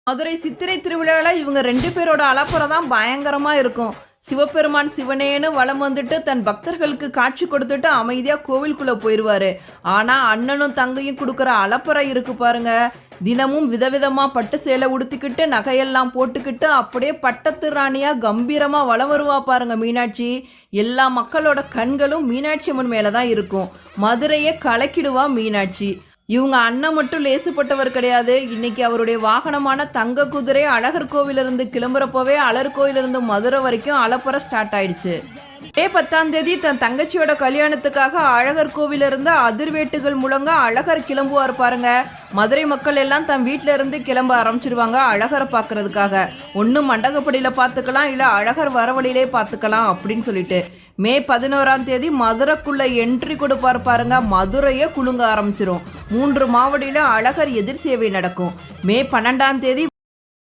மதுரை சித்திரை திருவிழாவில் இவங்க 2 பேரோட அலப்பறை தான் பயங்கரமாக இருக்கும். சிவபெருமான் சிவனேன்னு வலம் வந்துட்டு தன் பக்தர்களுக்கு காட்சி கொடுத்துட்டு அமைதியாக கோவிலுக்குள்ளே போயிடுவார். ஆனால் அண்ணனும் தங்கையும் கொடுக்குற அலப்பறை இருக்கு பாருங்க. தினமும் விதவிதமாக பட்டு சேலை உடுத்திக்கிட்டு நகையெல்லாம் போட்டுக்கிட்டு அப்படியே பட்டத்து ராணியாக கம்பீரமாக வலம் வருவா பாருங்க மீனாட்சி. எல்லா மக்களோட கண்களும் மீனாட்சி அம்மன் மேலே தான் இருக்கும். மதுரையை கலக்கிடுவா மீனாட்சி. இவங்க அண்ணன் மட்டும் லேசுப்பட்டவர் கிடையாது. இன்னைக்கு அவருடைய வாகனமான தங்க குதிரை அழகர் கோவிலிருந்து கிளம்புறப்போவே அழகர் கோவிலிருந்து மதுரை வரைக்கும் அலப்பற ஸ்டார்ட் ஆயிடுச்சு. மே 10ஆம் தேதி தன் தங்கச்சியோட கல்யாணத்துக்காக அழகர் கோவிலிருந்து அதிர்வேட்டுகள் முழங்க அழகர் கிளம்புவார் பாருங்க. மதுரை மக்கள் எல்லாம் தன் வீட்டில இருந்து கிளம்ப ஆரம்பிச்சிருவாங்க அழகரை பார்க்கறதுக்காக. ஒன்று மண்டகப்படியில் பார்த்துக்கலாம், இல்லை அழகர் வரவழியிலே பார்த்துக்கலாம் அப்படின்னு சொல்லிட்டு. மே 11ஆம் தேதி மதுரைக்குள்ள என்ட்ரி கொடுப்பார் பாருங்க. மதுரையே குலுங்க ஆரம்பிச்சிரும். 3 மாவடியில் அழகர் எதிர் சேவை நடக்கும். மே 12ஆம் தேதி